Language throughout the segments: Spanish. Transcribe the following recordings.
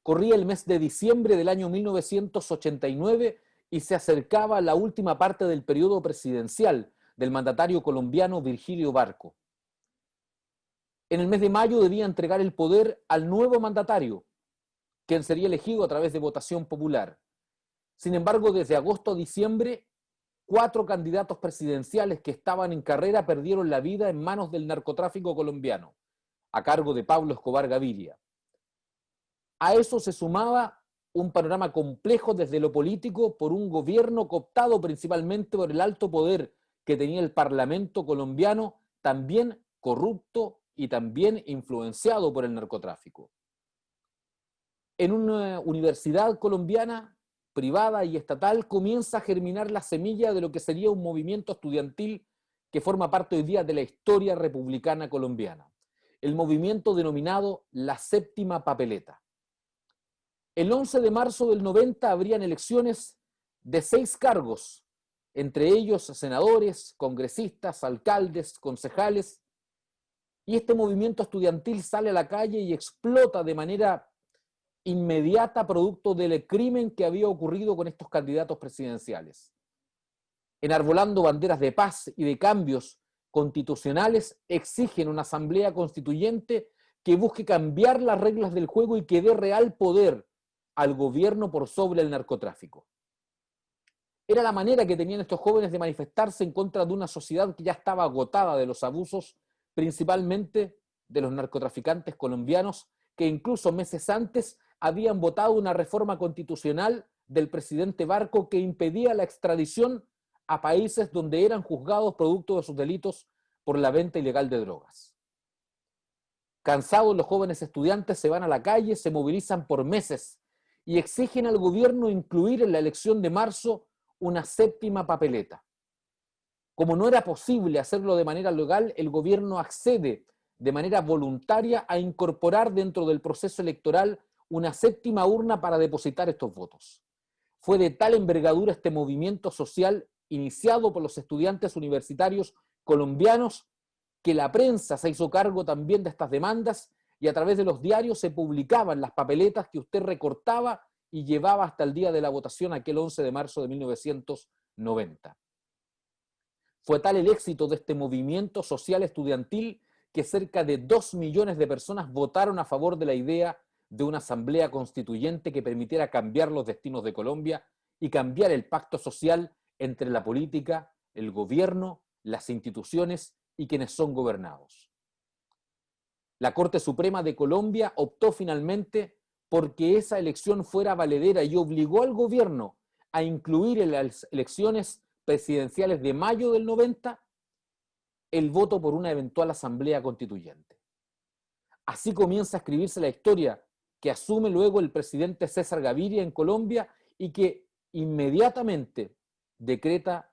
Corría el mes de diciembre del año 1989 y se acercaba la última parte del periodo presidencial del mandatario colombiano Virgilio Barco. En el mes de mayo debía entregar el poder al nuevo mandatario, quien sería elegido a través de votación popular. Sin embargo, desde agosto a diciembre, 4 candidatos presidenciales que estaban en carrera perdieron la vida en manos del narcotráfico colombiano, a cargo de Pablo Escobar Gaviria. A eso se sumaba un panorama complejo desde lo político por un gobierno cooptado principalmente por el alto poder que tenía el Parlamento colombiano, también corrupto y también influenciado por el narcotráfico. En una universidad colombiana, privada y estatal, comienza a germinar la semilla de lo que sería un movimiento estudiantil que forma parte hoy día de la historia republicana colombiana. El movimiento denominado la Séptima Papeleta. El 11 de marzo del 90 habrían elecciones de 6 cargos, entre ellos senadores, congresistas, alcaldes, concejales, y este movimiento estudiantil sale a la calle y explota de manera inmediata producto del crimen que había ocurrido con estos candidatos presidenciales. Enarbolando banderas de paz y de cambios constitucionales, exigen una asamblea constituyente que busque cambiar las reglas del juego y que dé real poder al gobierno por sobre el narcotráfico. Era la manera que tenían estos jóvenes de manifestarse en contra de una sociedad que ya estaba agotada de los abusos, principalmente de los narcotraficantes colombianos, que incluso meses antes habían votado una reforma constitucional del presidente Barco que impedía la extradición a países donde eran juzgados producto de sus delitos por la venta ilegal de drogas. Cansados, los jóvenes estudiantes se van a la calle, se movilizan por meses y exigen al gobierno incluir en la elección de marzo una séptima papeleta. Como no era posible hacerlo de manera legal, el gobierno accede de manera voluntaria a incorporar dentro del proceso electoral una séptima urna para depositar estos votos. Fue de tal envergadura este movimiento social iniciado por los estudiantes universitarios colombianos que la prensa se hizo cargo también de estas demandas y a través de los diarios se publicaban las papeletas que usted recortaba y llevaba hasta el día de la votación aquel 11 de marzo de 1990. Fue tal el éxito de este movimiento social estudiantil que cerca de 2 millones de personas votaron a favor de la idea de una asamblea constituyente que permitiera cambiar los destinos de Colombia y cambiar el pacto social entre la política, el gobierno, las instituciones y quienes son gobernados. La Corte Suprema de Colombia optó finalmente porque esa elección fuera valedera y obligó al gobierno a incluir en las elecciones presidenciales de mayo del 90 el voto por una eventual asamblea constituyente. Así comienza a escribirse la historia que asume luego el presidente César Gaviria en Colombia y que inmediatamente decreta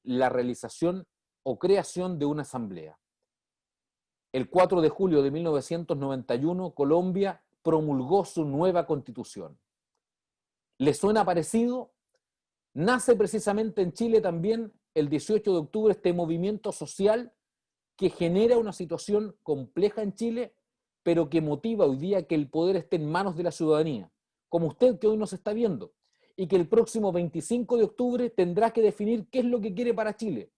la realización o creación de una asamblea. El 4 de julio de 1991, Colombia promulgó su nueva constitución. ¿Le suena parecido? Nace precisamente en Chile también el 18 de octubre este movimiento social que genera una situación compleja en Chile, pero que motiva hoy día que el poder esté en manos de la ciudadanía, como usted que hoy nos está viendo, y que el próximo 25 de octubre tendrá que definir qué es lo que quiere para Chile.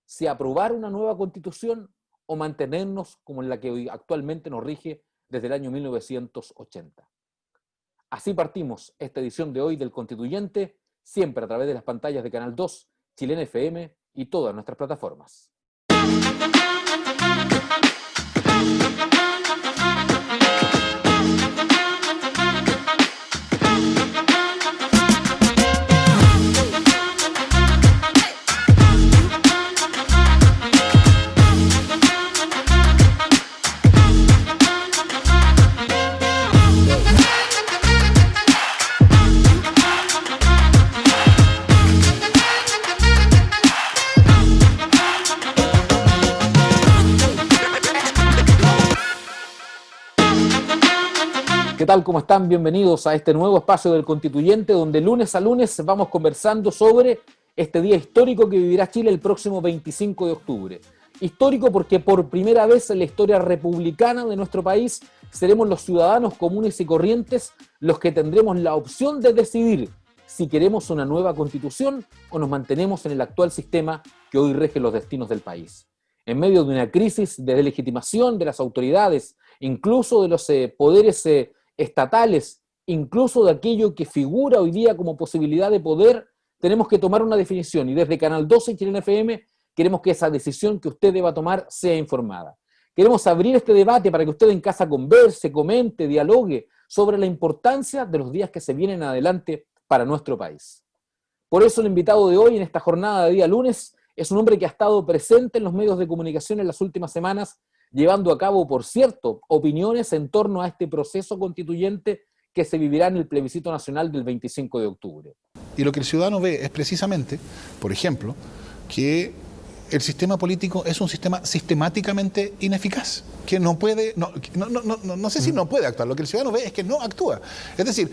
Si aprobar una nueva constitución o mantenernos como en la que hoy actualmente nos rige desde el año 1980. Así partimos esta edición de hoy del Constituyente, siempre a través de las pantallas de Canal 2, Chilena FM y todas nuestras plataformas. ¿Qué tal? ¿Cómo están? Bienvenidos a este nuevo espacio del Constituyente, donde lunes a lunes vamos conversando sobre este día histórico que vivirá Chile el próximo 25 de octubre. Histórico porque por primera vez en la historia republicana de nuestro país seremos los ciudadanos comunes y corrientes los que tendremos la opción de decidir si queremos una nueva constitución o nos mantenemos en el actual sistema que hoy rige los destinos del país. En medio de una crisis de deslegitimación de las autoridades, incluso de los poderes estatales, incluso de aquello que figura hoy día como posibilidad de poder, tenemos que tomar una definición y desde Canal 12 y Chilena FM queremos que esa decisión que usted deba tomar sea informada. Queremos abrir este debate para que usted en casa converse, comente, dialogue sobre la importancia de los días que se vienen adelante para nuestro país. Por eso el invitado de hoy en esta jornada de día lunes es un hombre que ha estado presente en los medios de comunicación en las últimas semanas, llevando a cabo, por cierto, opiniones en torno a este proceso constituyente que se vivirá en el plebiscito nacional del 25 de octubre. Y lo que el ciudadano ve es precisamente, por ejemplo, que el sistema político es un sistema sistemáticamente ineficaz, que no puede, no sé si no puede actuar, lo que el ciudadano ve es que no actúa. Es decir,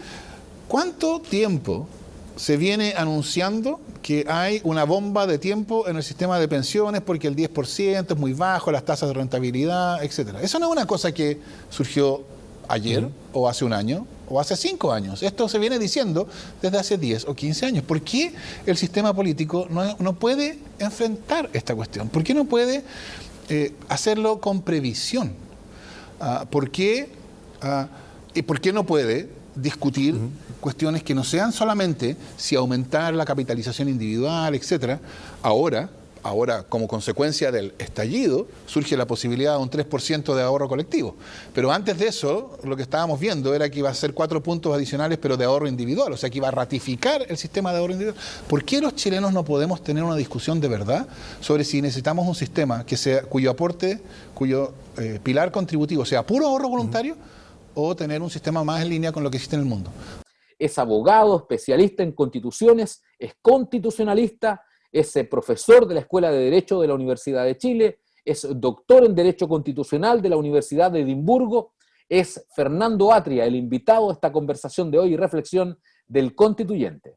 ¿cuánto tiempo se viene anunciando que hay una bomba de tiempo en el sistema de pensiones porque el 10% es muy bajo, las tasas de rentabilidad, etcétera? Eso no es una cosa que surgió ayer o hace un año o hace 5 años. Esto se viene diciendo desde hace 10 o 15 años. ¿Por qué el sistema político no puede enfrentar esta cuestión? ¿Por qué no puede hacerlo con previsión? ¿Por qué no puede discutir cuestiones que no sean solamente si aumentar la capitalización individual, etcétera? Ahora, como consecuencia del estallido, surge la posibilidad de un 3% de ahorro colectivo. Pero antes de eso, lo que estábamos viendo era que iba a ser 4 puntos adicionales, pero de ahorro individual, o sea que iba a ratificar el sistema de ahorro individual. ¿Por qué los chilenos no podemos tener una discusión de verdad sobre si necesitamos un sistema que sea, cuyo aporte, cuyo pilar contributivo sea puro ahorro voluntario, o tener un sistema más en línea con lo que existe en el mundo? Es abogado, especialista en constituciones, es constitucionalista, es profesor de la Escuela de Derecho de la Universidad de Chile, es doctor en Derecho Constitucional de la Universidad de Edimburgo, es Fernando Atria, el invitado a esta conversación de hoy y reflexión del constituyente.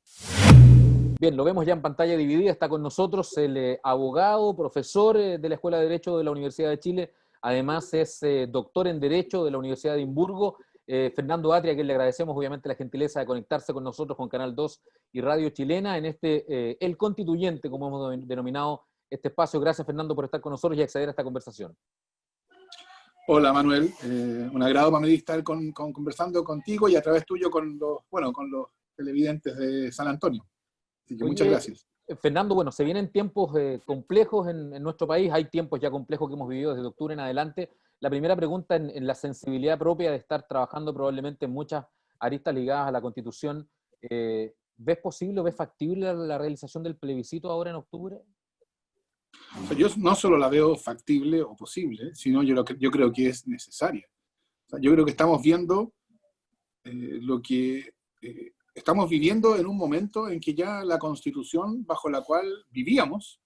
Bien, lo vemos ya en pantalla dividida, está con nosotros el abogado, profesor de la Escuela de Derecho de la Universidad de Chile, además es doctor en Derecho de la Universidad de Edimburgo, Fernando Atria, a quien le agradecemos obviamente la gentileza de conectarse con nosotros con Canal 2 y Radio Chilena en este El Constituyente, como hemos denominado este espacio. Gracias, Fernando, por estar con nosotros y acceder a esta conversación. Hola, Manuel. Un agrado para mí estar conversando contigo y a través tuyo con los televidentes de San Antonio. Así que muchas gracias. Fernando, bueno, se vienen tiempos complejos en nuestro país, hay tiempos ya complejos que hemos vivido desde octubre en adelante. La primera pregunta en la sensibilidad propia de estar trabajando probablemente en muchas aristas ligadas a la Constitución, ¿ves posible o ves factible la realización del plebiscito ahora en octubre? O sea, yo no solo la veo factible o posible, sino yo creo que es necesaria. O sea, yo creo que estamos viendo estamos viviendo en un momento en que ya la Constitución bajo la cual vivíamos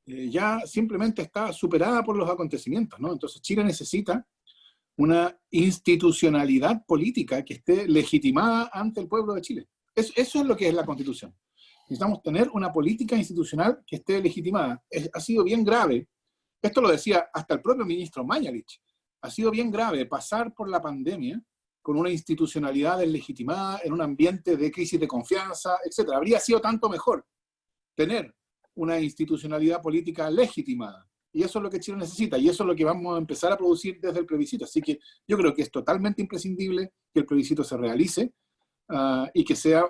ya simplemente está superada por los acontecimientos, ¿no? Entonces Chile necesita una institucionalidad política que esté legitimada ante el pueblo de Chile. Eso es lo que es la Constitución. Necesitamos tener una política institucional que esté legitimada. Ha sido bien grave, esto lo decía hasta el propio ministro Mañalich, ha sido bien grave pasar por la pandemia con una institucionalidad deslegitimada, en un ambiente de crisis de confianza, etc. Habría sido tanto mejor tener una institucionalidad política legitimada. Y eso es lo que Chile necesita, y eso es lo que vamos a empezar a producir desde el plebiscito. Así que yo creo que es totalmente imprescindible que el plebiscito se realice y que sea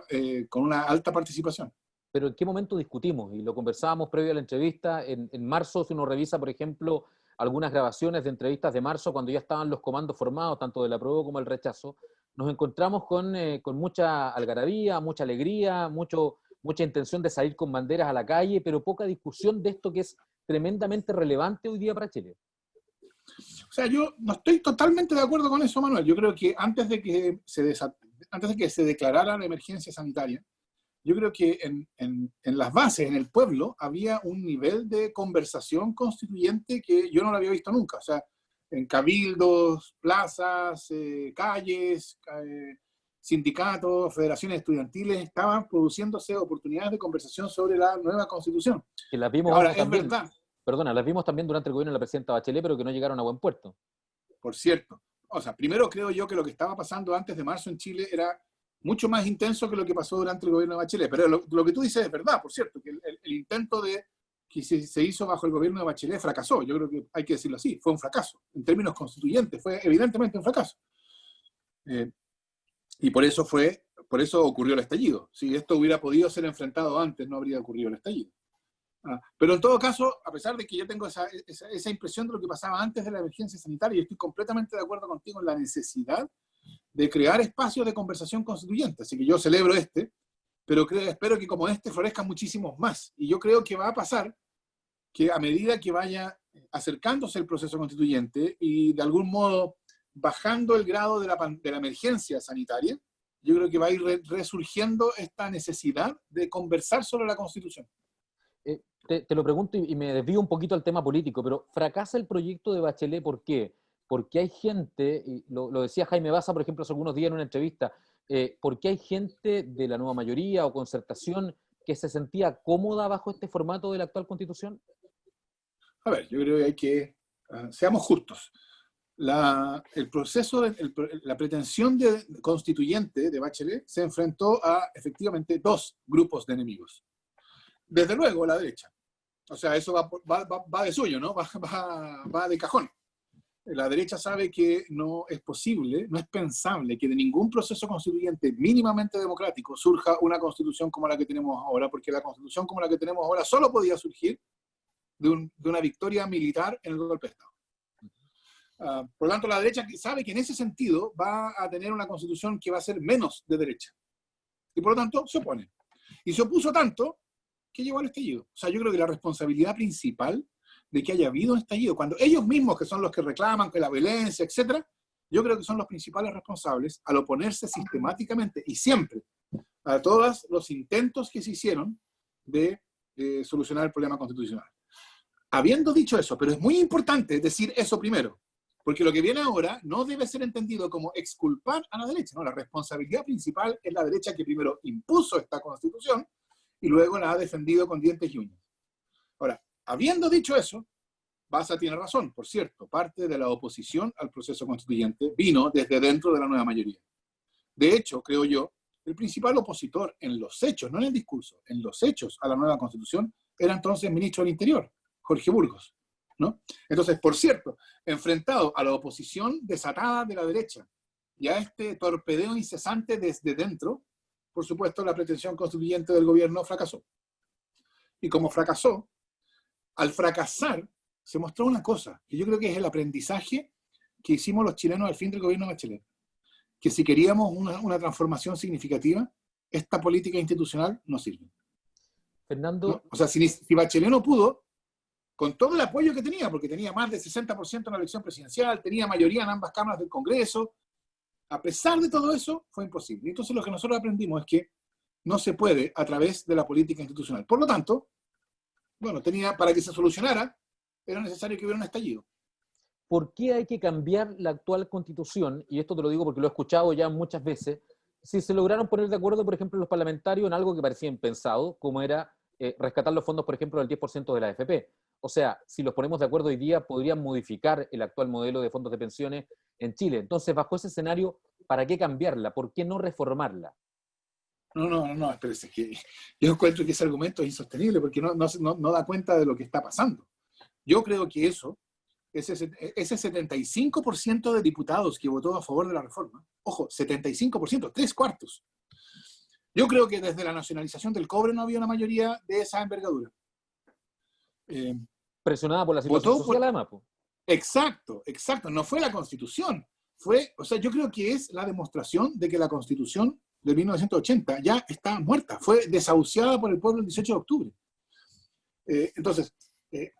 con una alta participación. Pero ¿en qué momento discutimos? Y lo conversábamos previo a la entrevista. En marzo, si uno revisa, por ejemplo, algunas grabaciones de entrevistas de marzo, cuando ya estaban los comandos formados, tanto del apruebo como el rechazo, nos encontramos con mucha algarabía, mucha alegría, mucha intención de salir con banderas a la calle, pero poca discusión de esto que es tremendamente relevante hoy día para Chile. O sea, yo no estoy totalmente de acuerdo con eso, Manuel. Yo creo que antes de que se declarara la emergencia sanitaria, yo creo que en las bases, en el pueblo, había un nivel de conversación constituyente que yo no lo había visto nunca. O sea, en cabildos, plazas, calles, sindicatos, federaciones estudiantiles, estaban produciéndose oportunidades de conversación sobre la nueva Constitución. Que las vimos ahora, es también. verdad. Perdona, las vimos también durante el gobierno de la presidenta Bachelet, pero que no llegaron a buen puerto. Por cierto. O sea, primero creo yo que lo que estaba pasando antes de marzo en Chile era mucho más intenso que lo que pasó durante el gobierno de Bachelet. Pero lo que tú dices es verdad, por cierto, que el intento que se hizo bajo el gobierno de Bachelet fracasó. Yo creo que hay que decirlo así, fue un fracaso. En términos constituyentes, fue evidentemente un fracaso. Y por eso ocurrió el estallido. Si esto hubiera podido ser enfrentado antes, no habría ocurrido el estallido. Pero en todo caso, a pesar de que yo tengo esa impresión de lo que pasaba antes de la emergencia sanitaria, yo estoy completamente de acuerdo contigo en la necesidad de crear espacios de conversación constituyente. Así que yo celebro pero espero que como florezcan muchísimos más. Y yo creo que va a pasar que a medida que vaya acercándose el proceso constituyente y de algún modo bajando el grado de la emergencia sanitaria, yo creo que va a ir resurgiendo esta necesidad de conversar sobre la Constitución. Te lo pregunto y me desvío un poquito al tema político, pero ¿fracasa el proyecto de Bachelet? ¿Por qué? Porque hay gente, y lo decía Jaime Baza, por ejemplo, hace algunos días en una entrevista, porque hay gente de la nueva mayoría o concertación que se sentía cómoda bajo este formato de la actual Constitución. A ver, yo creo que seamos justos. El proceso, la pretensión constituyente de Bachelet se enfrentó a efectivamente dos grupos de enemigos. Desde luego la derecha. O sea, eso va de suyo, ¿no? Va de cajón. La derecha sabe que no es posible, no es pensable que de ningún proceso constituyente mínimamente democrático surja una constitución como la que tenemos ahora, porque la constitución como la que tenemos ahora solo podía surgir de una victoria militar en el golpe de Estado. Por lo tanto, la derecha sabe que en ese sentido va a tener una constitución que va a ser menos de derecha. Y por lo tanto, se opone. Y se opuso tanto que llegó al estallido. O sea, yo creo que la responsabilidad principal de que haya habido un estallido, cuando ellos mismos, que son los que reclaman que la violencia, etcétera, yo creo que son los principales responsables al oponerse sistemáticamente y siempre a todos los intentos que se hicieron de solucionar el problema constitucional. Habiendo dicho eso, pero es muy importante decir eso primero, porque lo que viene ahora no debe ser entendido como exculpar a la derecha, ¿no? La responsabilidad principal es la derecha que primero impuso esta constitución y luego la ha defendido con dientes y uñas. Ahora, habiendo dicho eso, Baza tiene razón, por cierto, parte de la oposición al proceso constituyente vino desde dentro de la nueva mayoría. De hecho, creo yo, el principal opositor en los hechos, no en el discurso, en los hechos a la nueva constitución, era entonces el ministro del Interior, Jorge Burgos, ¿no? Entonces, por cierto, enfrentado a la oposición desatada de la derecha y a este torpedeo incesante desde dentro, por supuesto, la pretensión constituyente del gobierno fracasó. Y como fracasó, al fracasar, se mostró una cosa, que yo creo que es el aprendizaje que hicimos los chilenos al fin del gobierno de Bachelet. Que si queríamos una transformación significativa, esta política institucional no sirve. Fernando. ¿No? O sea, si Bachelet no pudo, con todo el apoyo que tenía, porque tenía más del 60% en la elección presidencial, tenía mayoría en ambas cámaras del Congreso, a pesar de todo eso, fue imposible. Y entonces lo que nosotros aprendimos es que no se puede a través de la política institucional. Por lo tanto, bueno, para que se solucionara, era necesario que hubiera un estallido. ¿Por qué hay que cambiar la actual Constitución? Y esto te lo digo porque lo he escuchado ya muchas veces. Si se lograron poner de acuerdo, por ejemplo, los parlamentarios en algo que parecía impensado, como era rescatar los fondos, por ejemplo, del 10% de la AFP. O sea, si los ponemos de acuerdo hoy día, podrían modificar el actual modelo de fondos de pensiones en Chile. Entonces, bajo ese escenario, ¿para qué cambiarla? ¿Por qué no reformarla? No, espérese, que yo encuentro que ese argumento es insostenible porque no da cuenta de lo que está pasando. Yo creo que ese 75% de diputados que votó a favor de la reforma, ojo, 75%, 3/4. Yo creo que desde la nacionalización del cobre no había una mayoría de esa envergadura. Presionada por la situación social, además. Exacto. No fue la Constitución. O sea, yo creo que es la demostración de que la Constitución de 1980 ya está muerta. Fue desahuciada por el pueblo el 18 de octubre. Entonces,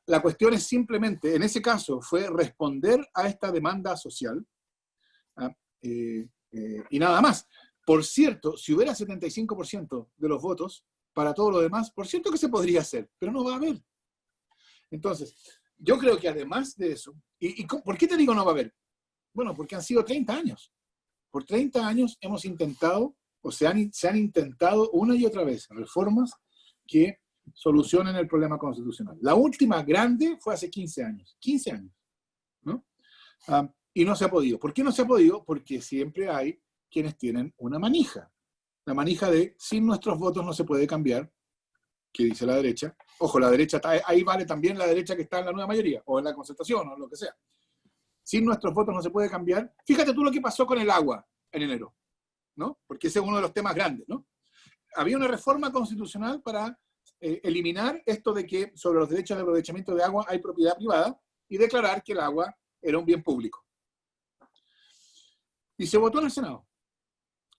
la cuestión es simplemente, en ese caso, fue responder a esta demanda social y nada más. Por cierto, si hubiera 75% de los votos para todo lo demás, por cierto que se podría hacer, pero no va a haber. Entonces, yo creo que además de eso, ¿por qué te digo no va a haber? Bueno, porque han sido 30 años. Por 30 años hemos intentado, o se han intentado una y otra vez reformas que solucionen el problema constitucional. La última grande fue hace 15 años. 15 años, ¿no? Y no se ha podido. ¿Por qué no se ha podido? Porque siempre hay quienes tienen una manija. La manija de, sin nuestros votos no se puede cambiar, que dice la derecha. Ojo, la derecha, ahí vale también la derecha que está en la nueva mayoría, o en la concertación, o lo que sea. Sin nuestros votos no se puede cambiar. Fíjate tú lo que pasó con el agua en enero, ¿no? Porque ese es uno de los temas grandes, ¿no? Había una reforma constitucional para eliminar esto de que sobre los derechos de aprovechamiento de agua hay propiedad privada y declarar que el agua era un bien público. Y se votó en el Senado.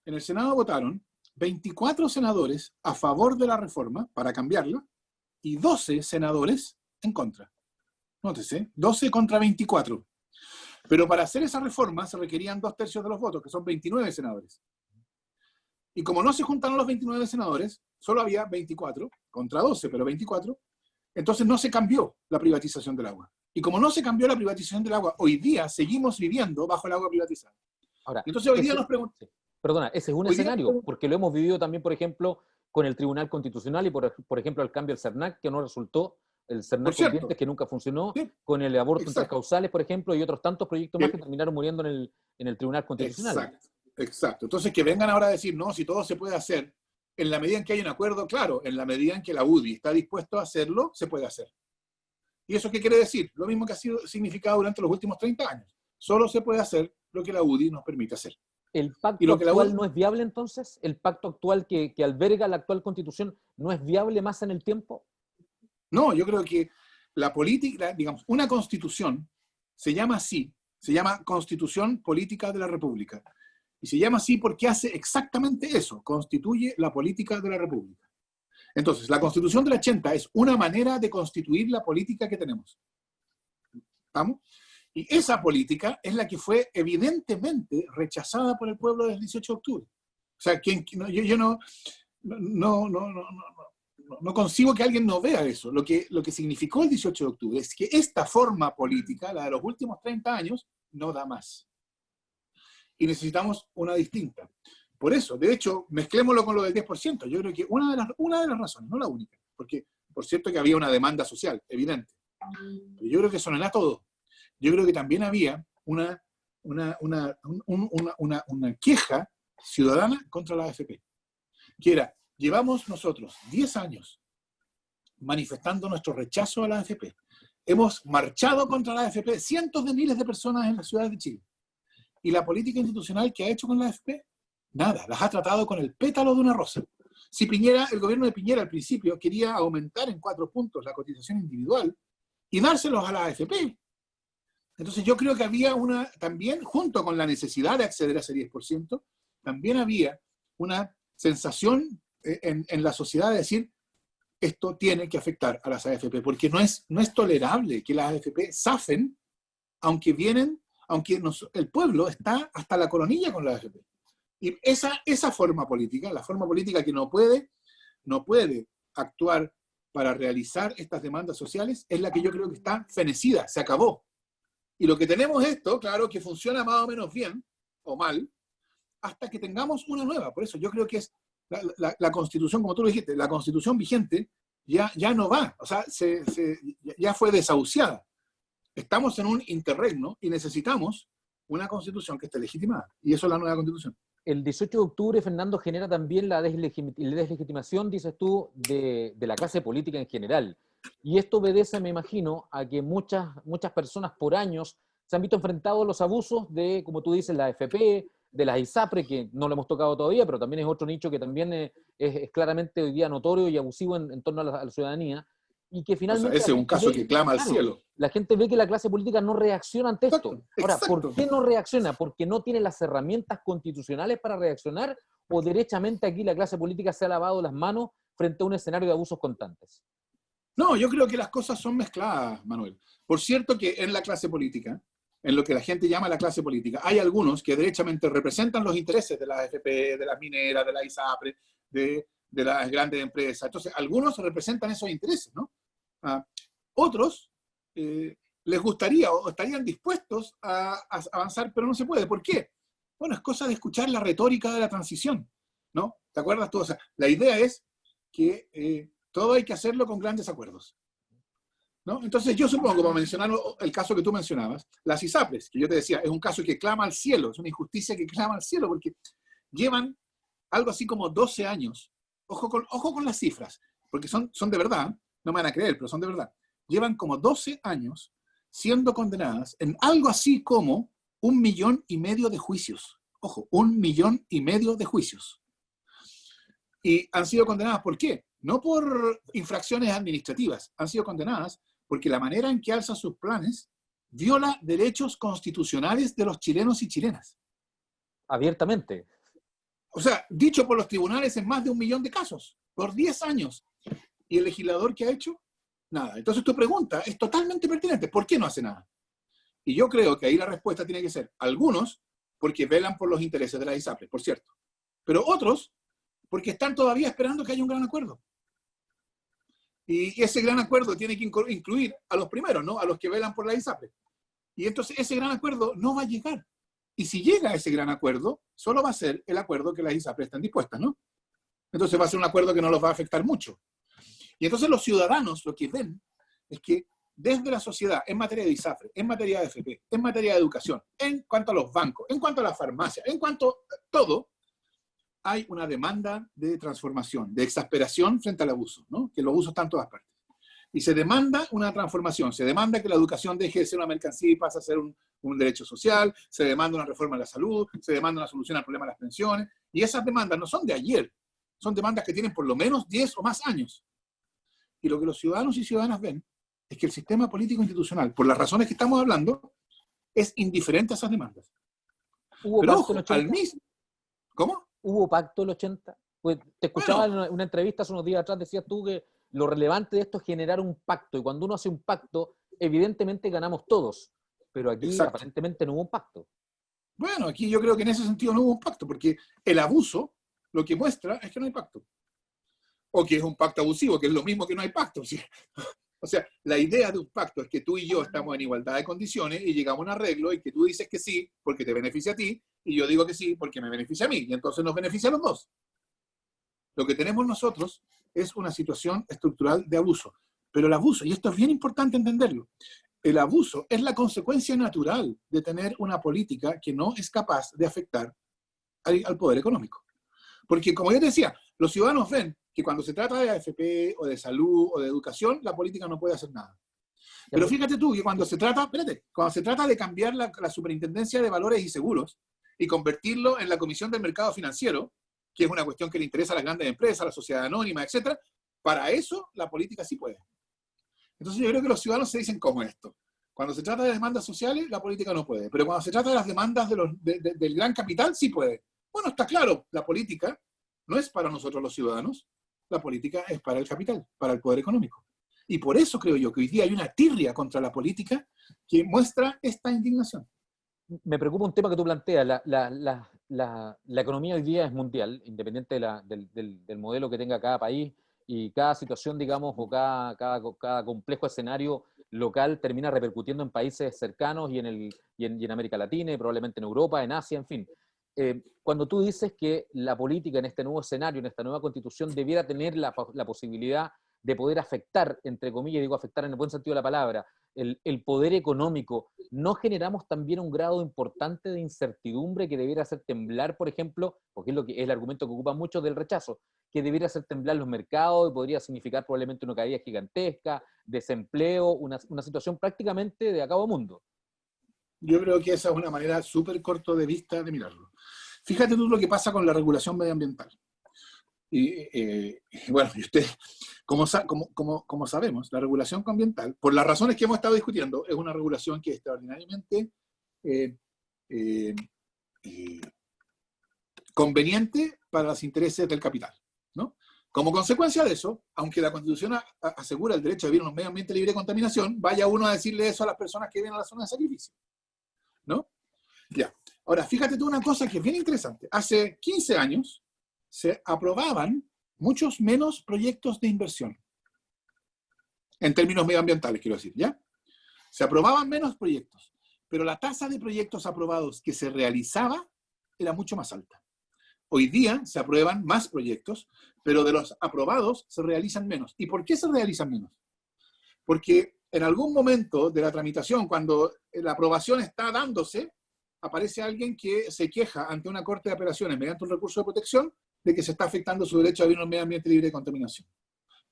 En el Senado votaron 24 senadores a favor de la reforma para cambiarla y 12 senadores en contra. Nótese, 12 contra 24. Pero para hacer esa reforma se requerían 2/3 de los votos, que son 29 senadores. Y como no se juntaron los 29 senadores, solo había 24 contra 12, pero 24, entonces no se cambió la privatización del agua. Y como no se cambió la privatización del agua, hoy día seguimos viviendo bajo el agua privatizada. Ahora, entonces hoy día nos preguntamos... Perdona, ese es un escenario, porque lo hemos vivido también, por ejemplo, con el Tribunal Constitucional y, por ejemplo, el cambio del CERNAC, que no resultó, el CERNAC con dientes, que nunca funcionó, sí, con el aborto entre causales, por ejemplo, y otros tantos proyectos más que terminaron muriendo en el Tribunal Constitucional. Exacto. Entonces, que vengan ahora a decir, no, si todo se puede hacer, en la medida en que hay un acuerdo, claro, en la medida en que la UDI está dispuesto a hacerlo, se puede hacer. ¿Y eso qué quiere decir? Lo mismo que ha sido significado durante los últimos 30 años. Solo se puede hacer lo que la UDI nos permite hacer. ¿El pacto actual no es viable entonces? ¿El pacto actual que alberga la actual Constitución no es viable más en el tiempo? No, yo creo que la política, digamos, una Constitución se llama así, se llama Constitución Política de la República. Y se llama así porque hace exactamente eso, constituye la política de la República. Entonces, la Constitución del 80 es una manera de constituir la política que tenemos. ¿Estamos? Y esa política es la que fue evidentemente rechazada por el pueblo del 18 de octubre. O sea, yo no concibo que alguien no vea eso. Lo que significó el 18 de octubre es que esta forma política, la de los últimos 30 años, no da más. Y necesitamos una distinta. Por eso, de hecho, mezclémoslo con lo del 10%. Yo creo que una de las razones, no la única, porque por cierto que había una demanda social, evidente. Pero yo creo que eso no era todo. Yo creo que también había una queja ciudadana contra la AFP. Que era, llevamos nosotros 10 años manifestando nuestro rechazo a la AFP. Hemos marchado contra la AFP cientos de miles de personas en las ciudades de Chile. ¿Y la política institucional que ha hecho con la AFP? Nada, las ha tratado con el pétalo de una rosa. Si Piñera, el gobierno de Piñera al principio quería aumentar en 4 puntos la cotización individual y dárselos a la AFP. Entonces yo creo que había también, junto con la necesidad de acceder a ese 10%, también había una sensación en la sociedad de decir, esto tiene que afectar a las AFP, porque no es tolerable que las AFP zafen, aunque el pueblo está hasta la coronilla con la AFP. Y esa forma política, la forma política que no puede actuar para realizar estas demandas sociales, es la que yo creo que está fenecida, se acabó. Y lo que tenemos esto, claro, que funciona más o menos bien, o mal, hasta que tengamos una nueva. Por eso yo creo que es la Constitución, como tú lo dijiste, la Constitución vigente ya no va, o sea, ya fue desahuciada. Estamos en un interregno y necesitamos una Constitución que esté legitimada. Y eso es la nueva Constitución. El 18 de octubre, Fernando, genera también la deslegitimación, dices tú, de la clase política en general. Y esto obedece, me imagino, a que muchas personas por años se han visto enfrentados a los abusos de, como tú dices, la AFP, de las ISAPRE, que no lo hemos tocado todavía, pero también es otro nicho que también es claramente hoy día notorio y abusivo en torno a la ciudadanía, y que finalmente... O sea, ese es un caso que clama al cielo. La gente ve que la clase política no reacciona ante esto. Ahora, ¿por qué no reacciona? ¿Porque no tiene las herramientas constitucionales para reaccionar? ¿O derechamente aquí la clase política se ha lavado las manos frente a un escenario de abusos constantes? No, yo creo que las cosas son mezcladas, Manuel. Por cierto que en la clase política, en lo que la gente llama la clase política, hay algunos que derechamente representan los intereses de la AFP, de las mineras, de la ISAPRE, de las grandes empresas. Entonces, algunos representan esos intereses, ¿no? Otros les gustaría o estarían dispuestos a avanzar, pero no se puede. ¿Por qué? Bueno, es cosa de escuchar la retórica de la transición, ¿no? ¿Te acuerdas tú? O sea, la idea es que Todo hay que hacerlo con grandes acuerdos, ¿no? Entonces yo supongo, como mencionar el caso que tú mencionabas, las ISAPRES, que yo te decía, es un caso que clama al cielo, es una injusticia que clama al cielo, porque llevan algo así como 12 años, ojo con las cifras, porque son de verdad, no me van a creer, pero son de verdad, llevan como 12 años siendo condenadas en algo así como 1,5 millones de juicios. Ojo, 1,5 millones de juicios. Y han sido condenadas, ¿por qué? No por infracciones administrativas, han sido condenadas porque la manera en que alzan sus planes viola derechos constitucionales de los chilenos y chilenas. Abiertamente. O sea, dicho por los tribunales en más de 1 millón de casos, por 10 años. ¿Y el legislador qué ha hecho? Nada. Entonces tu pregunta es totalmente pertinente. ¿Por qué no hace nada? Y yo creo que ahí la respuesta tiene que ser, algunos, porque velan por los intereses de la ISAPRES, por cierto. Pero otros, porque están todavía esperando que haya un gran acuerdo. Y ese gran acuerdo tiene que incluir a los primeros, ¿no? A los que velan por la ISAPRES. Y entonces ese gran acuerdo no va a llegar. Y si llega ese gran acuerdo, solo va a ser el acuerdo que las ISAPRES están dispuestas, ¿no? Entonces va a ser un acuerdo que no los va a afectar mucho. Y entonces los ciudadanos lo que ven es que desde la sociedad, en materia de ISAPRES, en materia de AFP, en materia de educación, en cuanto a los bancos, en cuanto a las farmacias, en cuanto a todo, hay una demanda de transformación, de exasperación frente al abuso, ¿no? Que el abuso está en todas partes. Y se demanda una transformación, se demanda que la educación deje de ser una mercancía y pase a ser un derecho social, se demanda una reforma de la salud, se demanda una solución al problema de las pensiones, y esas demandas no son de ayer, son demandas que tienen por lo menos 10 o más años. Y lo que los ciudadanos y ciudadanas ven es que el sistema político institucional, por las razones que estamos hablando, es indiferente a esas demandas. Pero ojo, al mismo... ¿Cómo? ¿Hubo pacto el 80? Pues te escuchaba en una entrevista hace unos días atrás, decías tú que lo relevante de esto es generar un pacto, y cuando uno hace un pacto, evidentemente ganamos todos, pero aquí Exacto. Aparentemente no hubo un pacto. Bueno, aquí yo creo que en ese sentido no hubo un pacto, porque el abuso lo que muestra es que no hay pacto. O que es un pacto abusivo, que es lo mismo que no hay pacto. ¿Sí? O sea, la idea de un pacto es que tú y yo estamos en igualdad de condiciones y llegamos a un arreglo y que tú dices que sí porque te beneficia a ti y yo digo que sí porque me beneficia a mí, y entonces nos beneficia a los dos. Lo que tenemos nosotros es una situación estructural de abuso. Pero el abuso, y esto es bien importante entenderlo, el abuso es la consecuencia natural de tener una política que no es capaz de afectar al poder económico. Porque, como yo te decía, los ciudadanos ven que cuando se trata de AFP o de salud o de educación, la política no puede hacer nada. Pero fíjate tú que cuando se trata de cambiar la Superintendencia de Valores y Seguros y convertirlo en la Comisión del Mercado Financiero, que es una cuestión que le interesa a las grandes empresas, a la sociedad anónima, etc., para eso la política sí puede. Entonces yo creo que los ciudadanos se dicen como esto. Cuando se trata de demandas sociales, la política no puede. Pero cuando se trata de las demandas del gran capital, sí puede. Bueno, está claro, la política no es para nosotros los ciudadanos, la política es para el capital, para el poder económico. Y por eso creo yo que hoy día hay una tirria contra la política que muestra esta indignación. Me preocupa un tema que tú planteas. La economía hoy día es mundial, independiente del modelo que tenga cada país, y cada situación, digamos, o cada complejo escenario local termina repercutiendo en países cercanos y en América Latina y probablemente en Europa, en Asia, en fin. Cuando tú dices que la política en este nuevo escenario, en esta nueva constitución, debiera tener la posibilidad de poder afectar, entre comillas, digo afectar en el buen sentido de la palabra, el poder económico, ¿no generamos también un grado importante de incertidumbre que debiera hacer temblar, por ejemplo, porque es el argumento que ocupan muchos del rechazo, que debiera hacer temblar los mercados y podría significar probablemente una caída gigantesca, desempleo, una situación prácticamente de acabo mundo? Yo creo que esa es una manera súper corto de vista de mirarlo. Fíjate tú lo que pasa con la regulación medioambiental. Y bueno, y usted, como sabemos, la regulación ambiental, por las razones que hemos estado discutiendo, es una regulación que es extraordinariamente conveniente para los intereses del capital, ¿no? Como consecuencia de eso, aunque la Constitución asegura el derecho a vivir en un medio ambiente libre de contaminación, vaya uno a decirle eso a las personas que viven a la zona de sacrificio, ¿no? Ya. Ahora, fíjate tú una cosa que es bien interesante. Hace 15 años se aprobaban muchos menos proyectos de inversión. En términos medioambientales, quiero decir, ¿ya? Se aprobaban menos proyectos, pero la tasa de proyectos aprobados que se realizaba era mucho más alta. Hoy día se aprueban más proyectos, pero de los aprobados se realizan menos. ¿Y por qué se realizan menos? Porque en algún momento de la tramitación, cuando la aprobación está dándose, aparece alguien que se queja ante una corte de apelaciones mediante un recurso de protección de que se está afectando su derecho a vivir en un medio ambiente libre de contaminación.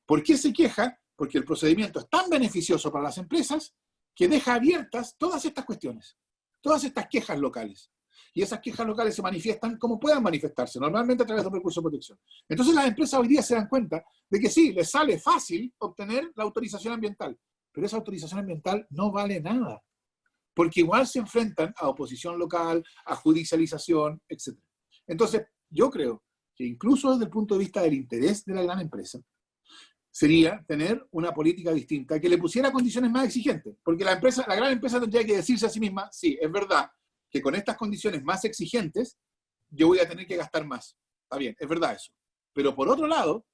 ¿Por qué se queja? Porque el procedimiento es tan beneficioso para las empresas que deja abiertas todas estas cuestiones, todas estas quejas locales. Y esas quejas locales se manifiestan como puedan manifestarse, normalmente a través de un recurso de protección. Entonces las empresas hoy día se dan cuenta de que sí, les sale fácil obtener la autorización ambiental, pero esa autorización ambiental no vale nada, porque igual se enfrentan a oposición local, a judicialización, etc. Entonces, yo creo que incluso desde el punto de vista del interés de la gran empresa, sería tener una política distinta que le pusiera condiciones más exigentes, porque la gran empresa tendría que decirse a sí misma, sí, es verdad que con estas condiciones más exigentes yo voy a tener que gastar más. Está bien, es verdad eso. Pero por otro lado,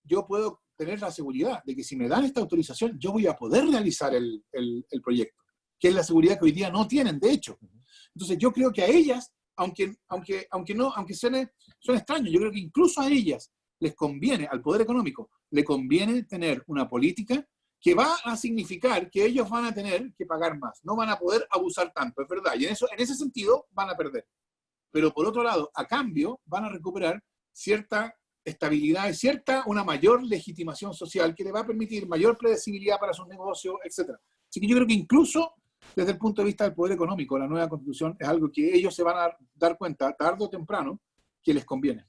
yo puedo tener la seguridad de que si me dan esta autorización, yo voy a poder realizar el proyecto, que es la seguridad que hoy día no tienen, de hecho. Entonces yo creo que a ellas, aunque suene extraño, yo creo que incluso a ellas les conviene, al poder económico, le conviene tener una política que va a significar que ellos van a tener que pagar más, no van a poder abusar tanto, es verdad, y en ese sentido van a perder. Pero por otro lado, a cambio, van a recuperar cierta estabilidad y una mayor legitimación social que le va a permitir mayor predecibilidad para sus negocios, etc. Así que yo creo que incluso desde el punto de vista del poder económico, la nueva constitución es algo que ellos se van a dar cuenta tarde o temprano que les conviene.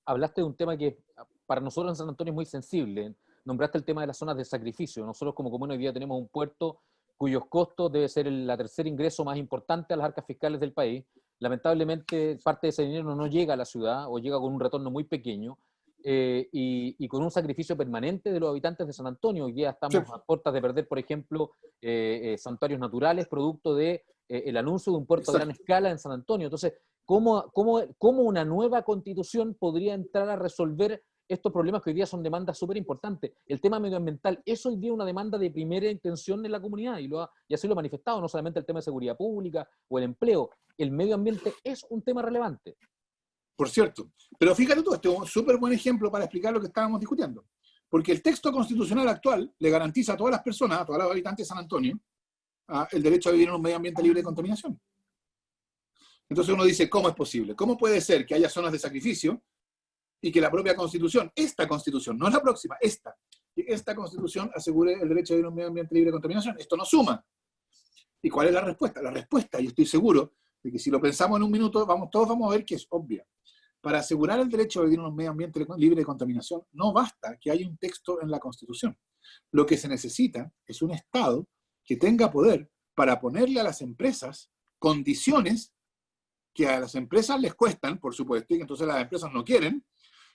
Hablaste de un tema que para nosotros en San Antonio es muy sensible. Nombraste el tema de las zonas de sacrificio. Nosotros como comuna hoy día tenemos un puerto cuyos costos debe ser el tercer ingreso más importante a las arcas fiscales del país. Lamentablemente parte de ese dinero no llega a la ciudad o llega con un retorno muy pequeño y con un sacrificio permanente de los habitantes de San Antonio. Hoy día estamos a puertas de perder, por ejemplo, santuarios naturales producto de el anuncio de un puerto a gran escala en San Antonio. Entonces, ¿cómo una nueva constitución podría entrar a resolver estos problemas que hoy día son demandas súper importantes? El tema medioambiental es hoy día una demanda de primera intención en la comunidad y así lo ha manifestado, no solamente el tema de seguridad pública o el empleo. El medio ambiente es un tema relevante. Por cierto, pero fíjate tú, este es un súper buen ejemplo para explicar lo que estábamos discutiendo. Porque el texto constitucional actual le garantiza a todas las personas, a todos los habitantes de San Antonio, el derecho a vivir en un medio ambiente libre de contaminación. Entonces uno dice, ¿cómo es posible? ¿Cómo puede ser que haya zonas de sacrificio y que la propia Constitución, esta Constitución, no la próxima, esta Constitución asegure el derecho a vivir en un medio ambiente libre de contaminación? Esto no suma. ¿Y cuál es la respuesta? La respuesta, y estoy seguro de que si lo pensamos en un minuto, todos vamos a ver que es obvia. Para asegurar el derecho a vivir en un medio ambiente libre de contaminación, no basta que haya un texto en la Constitución. Lo que se necesita es un Estado que tenga poder para ponerle a las empresas condiciones que a las empresas les cuestan, por supuesto, y que entonces las empresas no quieren,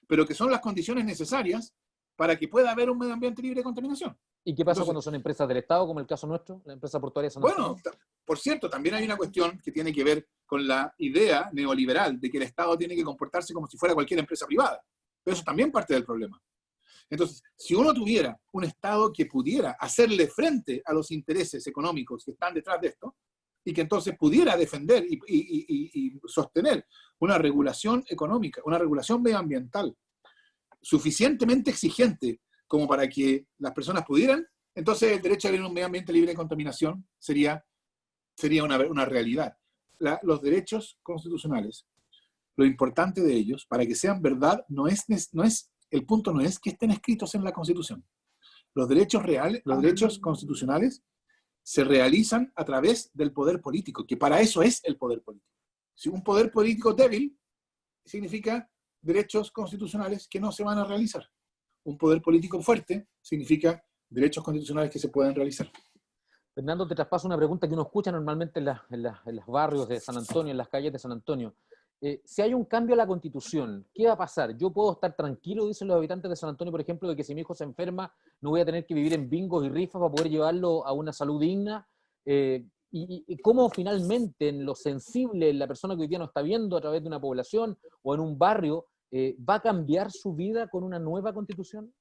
pero que son las condiciones necesarias para que pueda haber un medio ambiente libre de contaminación. ¿Y qué pasa cuando son empresas del Estado, como el caso nuestro, la empresa portuaria de San Antonio? Bueno, por cierto, también hay una cuestión que tiene que ver con la idea neoliberal de que el Estado tiene que comportarse como si fuera cualquier empresa privada. Pero eso también parte del problema. Entonces, si uno tuviera un Estado que pudiera hacerle frente a los intereses económicos que están detrás de esto, y que entonces pudiera defender y sostener una regulación económica, una regulación medioambiental suficientemente exigente como para que las personas pudieran, entonces el derecho a vivir en un medio ambiente libre de contaminación sería una realidad. Los derechos constitucionales, lo importante de ellos, para que sean verdad, el punto no es que estén escritos en la Constitución. Los derechos reales, los derechos constitucionales se realizan a través del poder político, que para eso es el poder político. Si un poder político débil significa derechos constitucionales que no se van a realizar. Un poder político fuerte significa derechos constitucionales que se pueden realizar. Fernando, te traspaso una pregunta que uno escucha normalmente en los barrios de San Antonio, en las calles de San Antonio. Si hay un cambio a la Constitución, ¿qué va a pasar? ¿Yo puedo estar tranquilo, dicen los habitantes de San Antonio, por ejemplo, de que si mi hijo se enferma no voy a tener que vivir en bingos y rifas para poder llevarlo a una salud digna? ¿Y cómo finalmente en lo sensible la persona que hoy día nos está viendo a través de una población o en un barrio va a cambiar su vida con una nueva Constitución?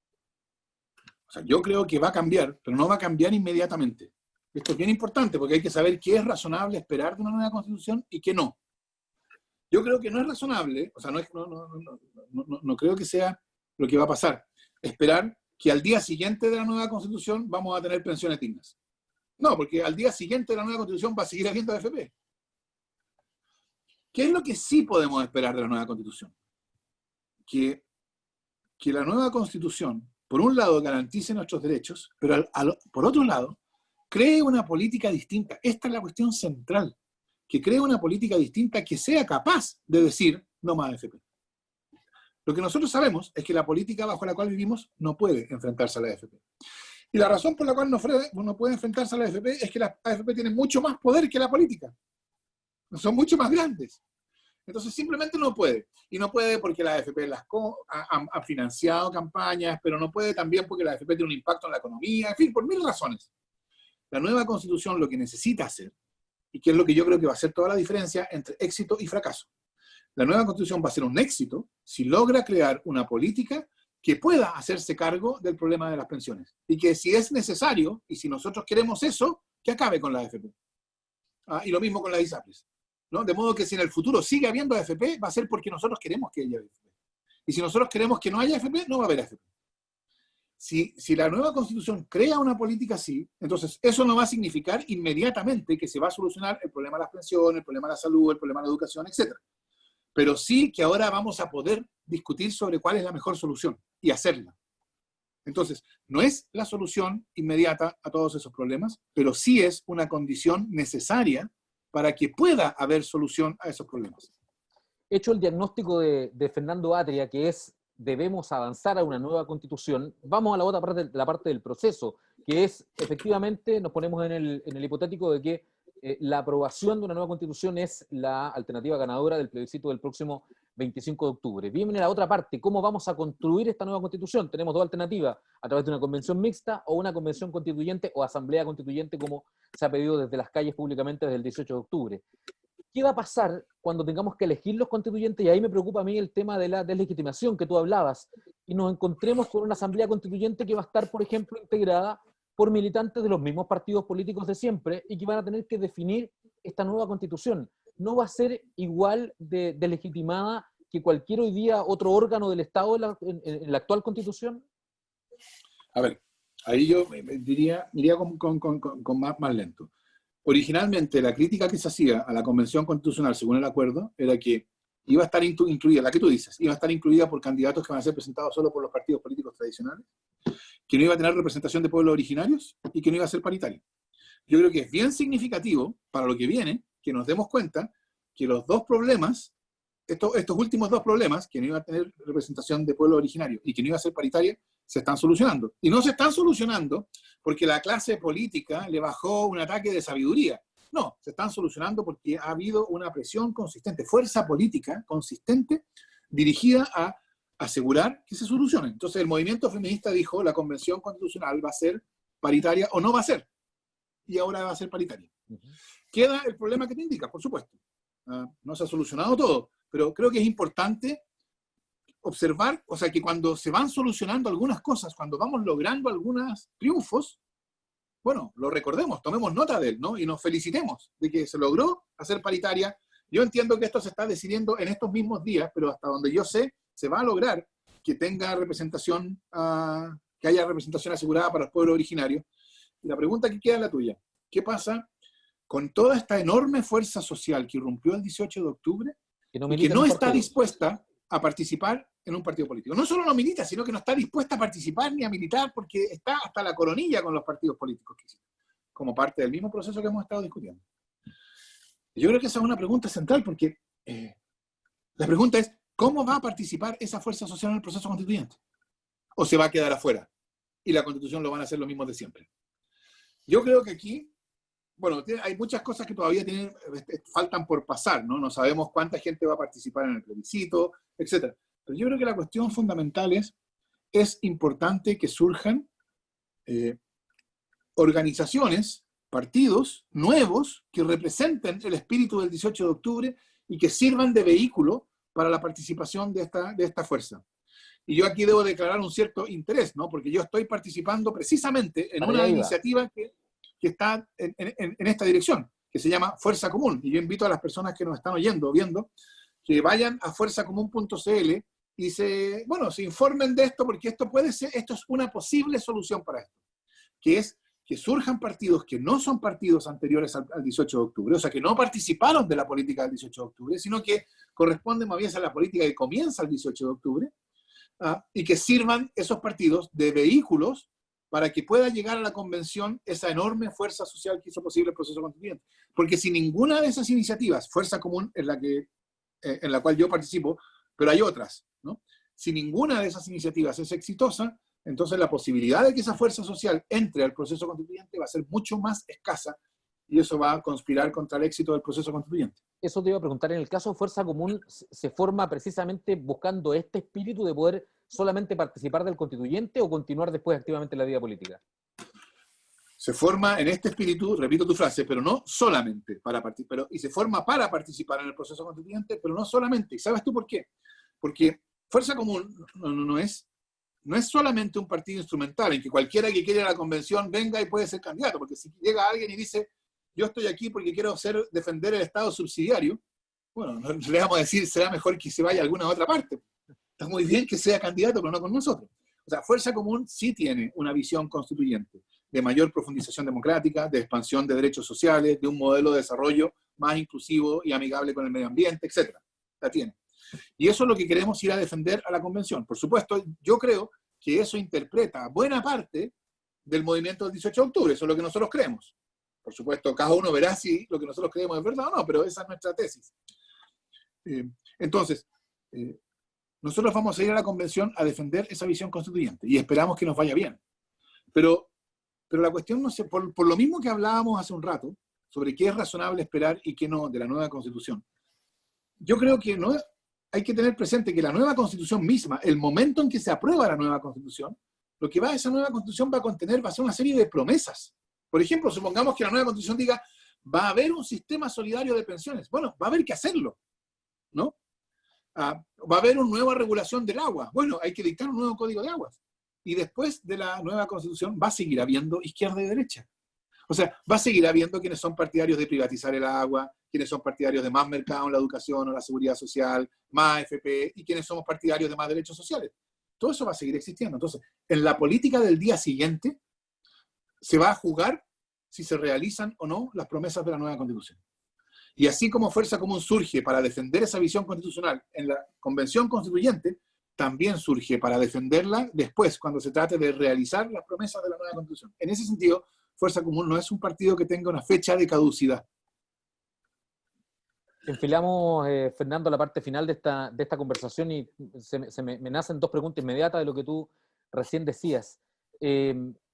O sea, yo creo que va a cambiar, pero no va a cambiar inmediatamente. Esto es bien importante porque hay que saber qué es razonable esperar de una nueva Constitución y qué no. Yo creo que no es razonable, o sea, no creo que sea lo que va a pasar, esperar que al día siguiente de la nueva Constitución vamos a tener pensiones dignas. No, porque al día siguiente de la nueva Constitución va a seguir habiendo AFP. ¿Qué es lo que sí podemos esperar de la nueva Constitución? Que la nueva Constitución, por un lado, garantice nuestros derechos, pero por otro lado, cree una política distinta. Esta es la cuestión central. Que cree una política distinta que sea capaz de decir no más AFP. Lo que nosotros sabemos es que la política bajo la cual vivimos no puede enfrentarse a la AFP. Y la razón por la cual no puede enfrentarse a la AFP es que las AFP tienen mucho más poder que la política. Son mucho más grandes. Entonces simplemente no puede. Y no puede porque la AFP ha financiado campañas, pero no puede también porque la AFP tiene un impacto en la economía, en fin, por mil razones. La nueva Constitución lo que necesita hacer, y que es lo que yo creo que va a hacer toda la diferencia entre éxito y fracaso. La nueva Constitución va a ser un éxito si logra crear una política que pueda hacerse cargo del problema de las pensiones. Y que si es necesario, y si nosotros queremos eso, que acabe con la AFP. Y lo mismo con las ISAPRES, ¿no? De modo que si en el futuro sigue habiendo AFP, va a ser porque nosotros queremos que haya AFP. Y si nosotros queremos que no haya AFP, no va a haber AFP. Si la nueva Constitución crea una política así, entonces eso no va a significar inmediatamente que se va a solucionar el problema de las pensiones, el problema de la salud, el problema de la educación, etc. Pero sí que ahora vamos a poder discutir sobre cuál es la mejor solución y hacerla. Entonces, no es la solución inmediata a todos esos problemas, pero sí es una condición necesaria para que pueda haber solución a esos problemas. Hecho el diagnóstico de Fernando Atria, que es debemos avanzar a una nueva constitución, vamos a la otra parte, la parte del proceso, que es, efectivamente, nos ponemos en el hipotético de que la aprobación de una nueva constitución es la alternativa ganadora del plebiscito del próximo 25 de octubre. Viene la otra parte, ¿cómo vamos a construir esta nueva constitución? Tenemos dos alternativas, a través de una convención mixta o una convención constituyente o asamblea constituyente, como se ha pedido desde las calles públicamente desde el 18 de octubre. ¿Qué va a pasar cuando tengamos que elegir los constituyentes? Y ahí me preocupa a mí el tema de la deslegitimación que tú hablabas, y nos encontremos con una asamblea constituyente que va a estar, por ejemplo, integrada por militantes de los mismos partidos políticos de siempre y que van a tener que definir esta nueva constitución. ¿No va a ser igual de legitimada que cualquier hoy día otro órgano del Estado en la actual constitución? A ver, ahí yo iría con más lento. Originalmente, la crítica que se hacía a la Convención Constitucional, según el acuerdo, era que iba a estar incluida, la que tú dices, iba a estar incluida por candidatos que van a ser presentados solo por los partidos políticos tradicionales, que no iba a tener representación de pueblos originarios y que no iba a ser paritario. Yo creo que es bien significativo para lo que viene que nos demos cuenta que los dos problemas, estos últimos dos problemas, que no iba a tener representación de pueblos originarios y que no iba a ser paritaria, se están solucionando. Y no se están solucionando porque la clase política le bajó un ataque de sabiduría. No, se están solucionando porque ha habido una presión consistente, fuerza política consistente dirigida a asegurar que se solucione. Entonces el movimiento feminista dijo, la convención constitucional va a ser paritaria o no va a ser. Y ahora va a ser paritaria. Queda el problema que te indica, por supuesto. No se ha solucionado todo, pero creo que es importante observar, o sea, que cuando se van solucionando algunas cosas, cuando vamos logrando algunos triunfos, bueno, lo recordemos, tomemos nota de él, ¿no? Y nos felicitemos de que se logró hacer paritaria. Yo entiendo que esto se está decidiendo en estos mismos días, pero hasta donde yo sé, se va a lograr que tenga representación, que haya representación asegurada para los pueblos originarios. Y la pregunta que queda es la tuya. ¿Qué pasa con toda esta enorme fuerza social que irrumpió el 18 de octubre y que no está dispuesta a participar en un partido político? No solo no milita, sino que no está dispuesta a participar ni a militar porque está hasta la coronilla con los partidos políticos que existen, como parte del mismo proceso que hemos estado discutiendo. Yo creo que esa es una pregunta central porque la pregunta es, ¿cómo va a participar esa fuerza social en el proceso constituyente? ¿O se va a quedar afuera? Y la Constitución lo van a hacer los mismos de siempre. Yo creo que aquí, bueno, hay muchas cosas que todavía faltan por pasar, ¿no? No sabemos cuánta gente va a participar en el plebiscito, etc. Pero yo creo que la cuestión fundamental es importante que surjan organizaciones, partidos nuevos que representen el espíritu del 18 de octubre y que sirvan de vehículo para la participación de esta fuerza. Y yo aquí debo declarar un cierto interés, ¿no? Porque yo estoy participando precisamente en una iniciativa que está en esta dirección, que se llama Fuerza Común. Y yo invito a las personas que nos están oyendo o viendo que vayan a fuerzacomún.cl y se informen de esto, porque esto es una posible solución para esto, que es que surjan partidos que no son partidos anteriores al 18 de octubre, o sea, que no participaron de la política del 18 de octubre, sino que corresponden más bien a la política que comienza el 18 de octubre, y que sirvan esos partidos de vehículos para que pueda llegar a la convención esa enorme fuerza social que hizo posible el proceso constituyente. Porque si ninguna de esas iniciativas, Fuerza Común en la cual yo participo, pero hay otras, ¿no? Si ninguna de esas iniciativas es exitosa, entonces la posibilidad de que esa fuerza social entre al proceso constituyente va a ser mucho más escasa, y eso va a conspirar contra el éxito del proceso constituyente. Eso te iba a preguntar, en el caso de Fuerza Común, ¿se forma precisamente buscando este espíritu de poder solamente participar del constituyente o continuar después activamente en la vida política? Se forma en este espíritu, repito tu frase, pero no solamente para participar, y se forma para participar en el proceso constituyente, pero no solamente. ¿Y sabes tú por qué? Porque Fuerza Común no es solamente un partido instrumental en que cualquiera que quiera ir a la convención venga y puede ser candidato, porque si llega alguien y dice, yo estoy aquí porque quiero defender el Estado subsidiario, bueno, no le vamos a decir, será mejor que se vaya a alguna otra parte. Está muy bien que sea candidato, pero no con nosotros. O sea, Fuerza Común sí tiene una visión constituyente de mayor profundización democrática, de expansión de derechos sociales, de un modelo de desarrollo más inclusivo y amigable con el medio ambiente, etc. La tiene. Y eso es lo que queremos ir a defender a la convención. Por supuesto, yo creo que eso interpreta buena parte del movimiento del 18 de octubre. Eso es lo que nosotros creemos. Por supuesto, cada uno verá si lo que nosotros creemos es verdad o no, pero esa es nuestra tesis. Entonces, nosotros vamos a ir a la convención a defender esa visión constituyente y esperamos que nos vaya bien. Pero la cuestión, no sé, por lo mismo que hablábamos hace un rato, sobre qué es razonable esperar y qué no de la nueva Constitución, yo creo que no hay que tener presente que la nueva Constitución misma, el momento en que se aprueba la nueva Constitución, lo que esa nueva Constitución va a ser una serie de promesas. Por ejemplo, supongamos que la nueva Constitución diga, va a haber un sistema solidario de pensiones. Bueno, va a haber que hacerlo, ¿no? Va a haber una nueva regulación del agua. Bueno, hay que dictar un nuevo código de aguas. Y después de la nueva Constitución va a seguir habiendo izquierda y derecha. O sea, va a seguir habiendo quienes son partidarios de privatizar el agua, quienes son partidarios de más mercado en la educación o la seguridad social, más AFP, y quienes somos partidarios de más derechos sociales. Todo eso va a seguir existiendo. Entonces, en la política del día siguiente se va a jugar si se realizan o no las promesas de la nueva Constitución. Y así como Fuerza Común surge para defender esa visión constitucional en la Convención Constituyente, también surge para defenderla después, cuando se trate de realizar las promesas de la nueva Constitución. En ese sentido, Fuerza Común no es un partido que tenga una fecha de caducidad. Enfilamos, Fernando, la parte final de esta conversación y se me nacen dos preguntas inmediatas de lo que tú recién decías.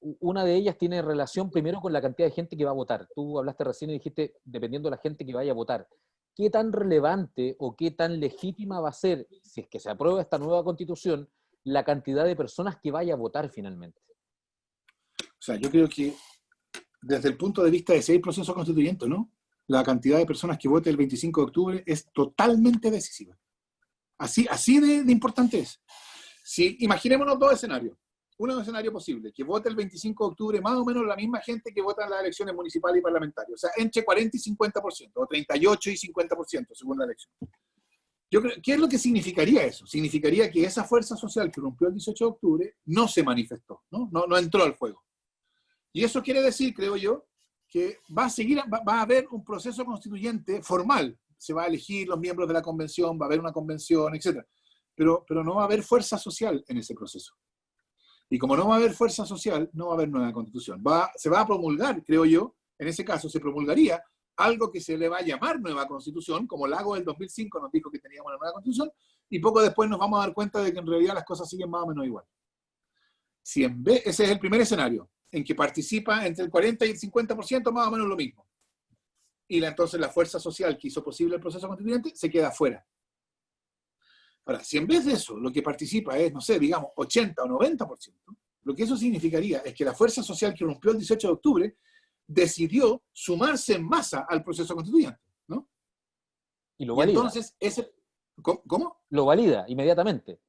Una de ellas tiene relación primero con la cantidad de gente que va a votar. Tú hablaste recién y dijiste, dependiendo de la gente que vaya a votar, ¿qué tan relevante o qué tan legítima va a ser, si es que se aprueba esta nueva Constitución, la cantidad de personas que vaya a votar finalmente? O sea, yo creo que desde el punto de vista de si hay proceso constituyente, ¿no? La cantidad de personas que vote el 25 de octubre es totalmente decisiva. Así de importante es. Si, imaginémonos dos escenarios. Un escenario posible, que vote el 25 de octubre más o menos la misma gente que vota en las elecciones municipales y parlamentarias. O sea, entre 40 y 50%, o 38 y 50%, según la elección. Yo creo, ¿qué es lo que significaría eso? Significaría que esa fuerza social que rompió el 18 de octubre no se manifestó, no entró al juego. Y eso quiere decir, creo yo, que va a haber un proceso constituyente formal. Se va a elegir los miembros de la convención, va a haber una convención, etc. Pero no va a haber fuerza social en ese proceso. Y como no va a haber fuerza social, no va a haber nueva constitución. Se va a promulgar, creo yo, en ese caso se promulgaría algo que se le va a llamar nueva constitución, como Lago del 2005 nos dijo que teníamos una nueva constitución, y poco después nos vamos a dar cuenta de que en realidad las cosas siguen más o menos igual. Ese es el primer escenario, en que participa entre el 40 y el 50%, más o menos lo mismo. Y entonces la fuerza social que hizo posible el proceso constituyente se queda fuera. Ahora, si en vez de eso lo que participa es, no sé, digamos, 80 o 90%, lo que eso significaría es que la fuerza social que rompió el 18 de octubre decidió sumarse en masa al proceso constituyente, ¿no? Y lo valida. Y entonces, ¿cómo? Lo valida inmediatamente.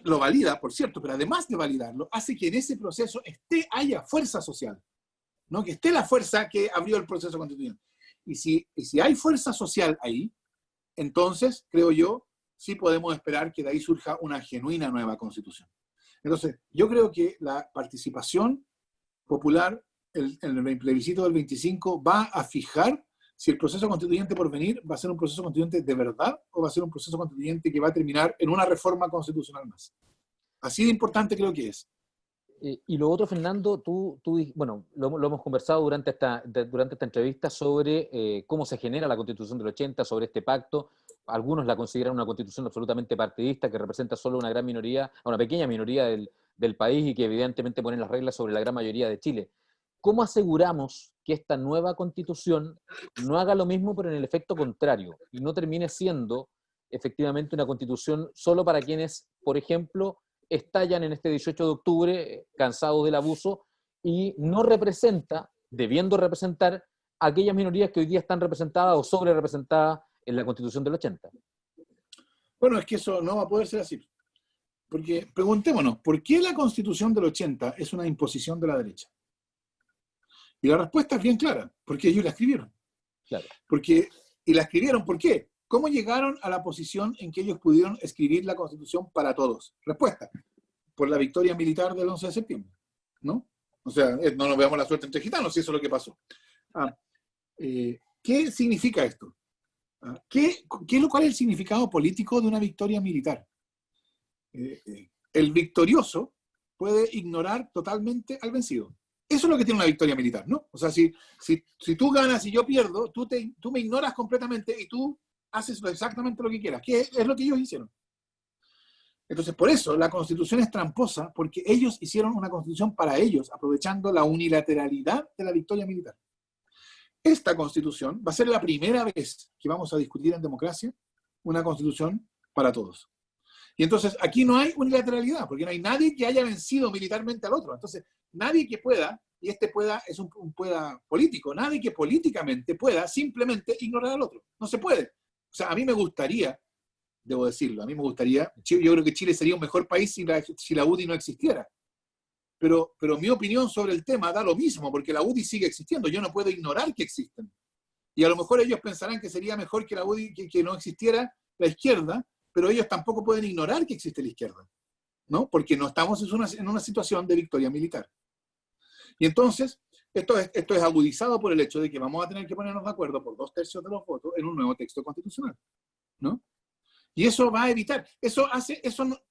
Lo valida, por cierto, pero además de validarlo, hace que en ese proceso haya fuerza social, ¿no? Que esté la fuerza que abrió el proceso constituyente. Y si hay fuerza social ahí, entonces, creo yo, sí podemos esperar que de ahí surja una genuina nueva constitución. Entonces, yo creo que la participación popular en el plebiscito del 25 va a fijar si el proceso constituyente por venir va a ser un proceso constituyente de verdad o va a ser un proceso constituyente que va a terminar en una reforma constitucional más. Así de importante creo que es. Y lo otro, Fernando, bueno, lo hemos conversado durante esta entrevista sobre cómo se genera la Constitución del 80, sobre este pacto. Algunos la consideran una constitución absolutamente partidista que representa solo una gran minoría, una pequeña minoría del país y que evidentemente pone las reglas sobre la gran mayoría de Chile. ¿Cómo aseguramos que esta nueva constitución no haga lo mismo pero en el efecto contrario y no termine siendo efectivamente una constitución solo para quienes, por ejemplo, estallan en este 18 de octubre cansados del abuso y no representa, debiendo representar, a aquellas minorías que hoy día están representadas o sobre representadas en la Constitución del 80? Bueno, es que eso no va a poder ser así. Porque preguntémonos, ¿por qué la Constitución del 80 es una imposición de la derecha? Y la respuesta es bien clara, porque ellos la escribieron. Claro. Y la escribieron, ¿por qué? ¿Cómo llegaron a la posición en que ellos pudieron escribir la Constitución para todos? Respuesta, por la victoria militar del 11 de septiembre, ¿no? O sea, no nos veamos la suerte entre gitanos, si eso es lo que pasó. ¿Qué significa esto? ¿Cuál es el significado político de una victoria militar? El victorioso puede ignorar totalmente al vencido. Eso es lo que tiene una victoria militar, ¿no? O sea, si tú ganas y yo pierdo, tú me ignoras completamente y tú haces exactamente lo que quieras, que es lo que ellos hicieron. Entonces, por eso la Constitución es tramposa, porque ellos hicieron una Constitución para ellos, aprovechando la unilateralidad de la victoria militar. Esta Constitución va a ser la primera vez que vamos a discutir en democracia una Constitución para todos. Y entonces aquí no hay unilateralidad, porque no hay nadie que haya vencido militarmente al otro. Entonces, nadie que pueda, y este pueda es un pueda político, nadie que políticamente pueda simplemente ignorar al otro. No se puede. O sea, a mí me gustaría, debo decirlo, yo creo que Chile sería un mejor país si la UDI no existiera. Pero mi opinión sobre el tema da lo mismo, porque la UDI sigue existiendo. Yo no puedo ignorar que existen. Y a lo mejor ellos pensarán que sería mejor que la UDI, que no existiera la izquierda, pero ellos tampoco pueden ignorar que existe la izquierda, ¿no? Porque no estamos en una situación de victoria militar. Y entonces, esto es agudizado por el hecho de que vamos a tener que ponernos de acuerdo por 2/3 de los votos en un nuevo texto constitucional, ¿no? Y eso va a evitar,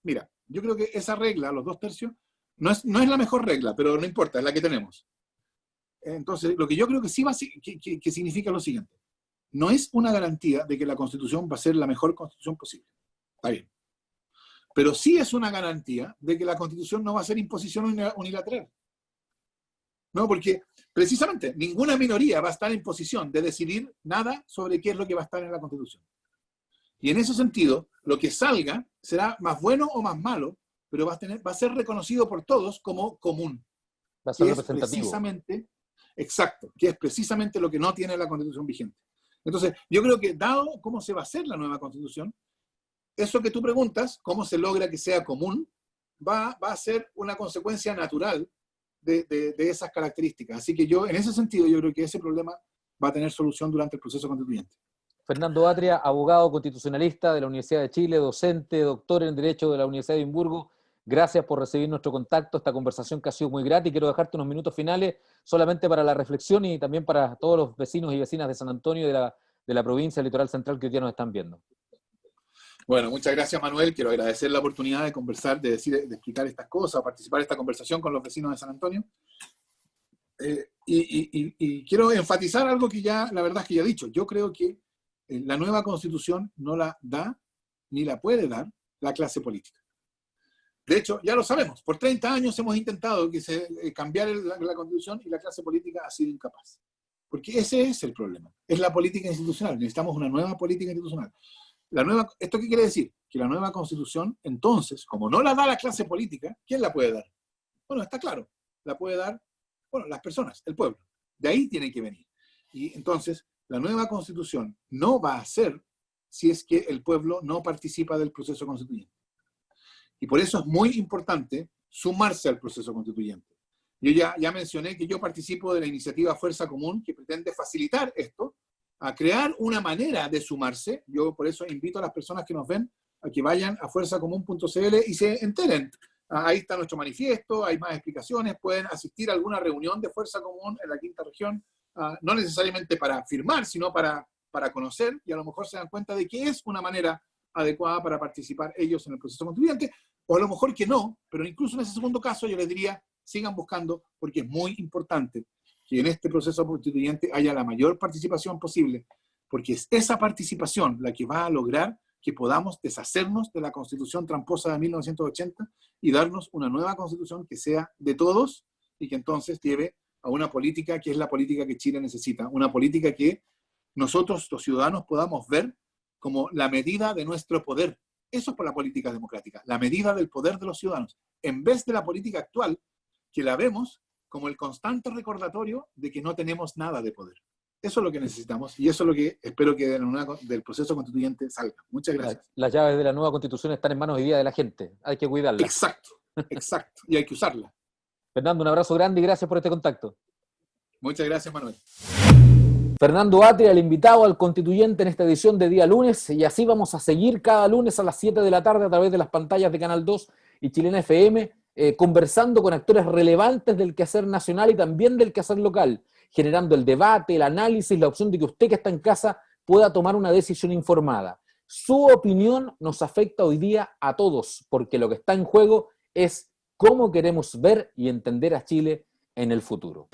mira, yo creo que esa regla, los 2/3, no es la mejor regla, pero no importa, es la que tenemos. Entonces, lo que yo creo que sí que significa lo siguiente: no es una garantía de que la Constitución va a ser la mejor Constitución posible. Está bien. Pero sí es una garantía de que la Constitución no va a ser imposición unilateral. No, porque precisamente ninguna minoría va a estar en posición de decidir nada sobre qué es lo que va a estar en la Constitución. Y en ese sentido, lo que salga será más bueno o más malo, pero va a ser reconocido por todos como común. Va a ser representativo. Exacto, que es precisamente lo que no tiene la Constitución vigente. Entonces, yo creo que dado cómo se va a hacer la nueva Constitución, eso que tú preguntas, cómo se logra que sea común, va a ser una consecuencia natural de esas características. Así que en ese sentido, yo creo que ese problema va a tener solución durante el proceso constituyente. Fernando Atria, abogado constitucionalista de la Universidad de Chile, docente, doctor en Derecho de la Universidad de Edimburgo. Gracias por recibir nuestro contacto, esta conversación que ha sido muy grata, y quiero dejarte unos minutos finales solamente para la reflexión y también para todos los vecinos y vecinas de San Antonio y de la provincia del Litoral Central que hoy día nos están viendo. Bueno, muchas gracias, Manuel. Quiero agradecer la oportunidad de conversar, de explicar estas cosas, participar en esta conversación con los vecinos de San Antonio. Y quiero enfatizar algo que la verdad es que ya he dicho. Yo creo que la nueva Constitución no la da, ni la puede dar, la clase política. De hecho, ya lo sabemos, por 30 años hemos intentado cambiar la Constitución y la clase política ha sido incapaz. Porque ese es el problema. Es la política institucional. Necesitamos una nueva política institucional. ¿Esto qué quiere decir? Que la nueva Constitución, entonces, como no la da la clase política, ¿quién la puede dar? Bueno, está claro. La puede dar, las personas, el pueblo. De ahí tiene que venir. Y entonces, la nueva Constitución no va a ser si es que el pueblo no participa del proceso constituyente. Y por eso es muy importante sumarse al proceso constituyente. Yo ya mencioné que yo participo de la iniciativa Fuerza Común, que pretende facilitar esto, a crear una manera de sumarse. Yo por eso invito a las personas que nos ven a que vayan a fuerzacomún.cl y se enteren. Ahí está nuestro manifiesto, hay más explicaciones, pueden asistir a alguna reunión de Fuerza Común en la quinta región, no necesariamente para firmar, sino para conocer, y a lo mejor se dan cuenta de que es una manera adecuada para participar ellos en el proceso constituyente, o a lo mejor que no, pero incluso en ese segundo caso yo les diría, sigan buscando, porque es muy importante que en este proceso constituyente haya la mayor participación posible, porque es esa participación la que va a lograr que podamos deshacernos de la Constitución tramposa de 1980 y darnos una nueva Constitución que sea de todos y que entonces lleve a una política que es la política que Chile necesita, una política que nosotros, los ciudadanos, podamos ver como la medida de nuestro poder. Eso es por la política democrática, la medida del poder de los ciudadanos, en vez de la política actual, que la vemos como el constante recordatorio de que no tenemos nada de poder. Eso es lo que necesitamos y eso es lo que espero que del proceso constituyente salga. Muchas gracias. Las llaves de la nueva constitución están en manos hoy día de la gente. Hay que cuidarlas. Exacto. Y hay que usarla. Fernando, un abrazo grande y gracias por este contacto. Muchas gracias, Manuel. Fernando Atria, el invitado al constituyente en esta edición de día lunes, y así vamos a seguir cada lunes a las 7 de la tarde a través de las pantallas de Canal 2 y Chilena FM, conversando con actores relevantes del quehacer nacional y también del quehacer local, generando el debate, el análisis, la opción de que usted que está en casa pueda tomar una decisión informada. Su opinión nos afecta hoy día a todos, porque lo que está en juego es cómo queremos ver y entender a Chile en el futuro.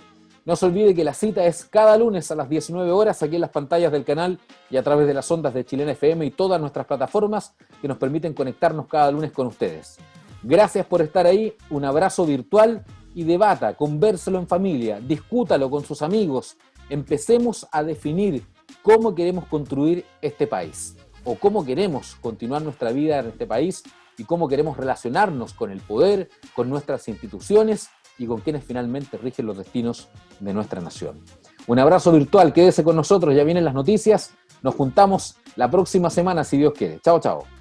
No se olvide que la cita es cada lunes a las 19 horas aquí en las pantallas del canal y a través de las ondas de Chilena FM y todas nuestras plataformas que nos permiten conectarnos cada lunes con ustedes. Gracias por estar ahí, un abrazo virtual y debata, convérselo en familia, discútalo con sus amigos. Empecemos a definir cómo queremos construir este país o cómo queremos continuar nuestra vida en este país y cómo queremos relacionarnos con el poder, con nuestras instituciones y con quienes finalmente rigen los destinos de nuestra nación. Un abrazo virtual, quédese con nosotros, ya vienen las noticias, nos juntamos la próxima semana si Dios quiere. Chao, chao.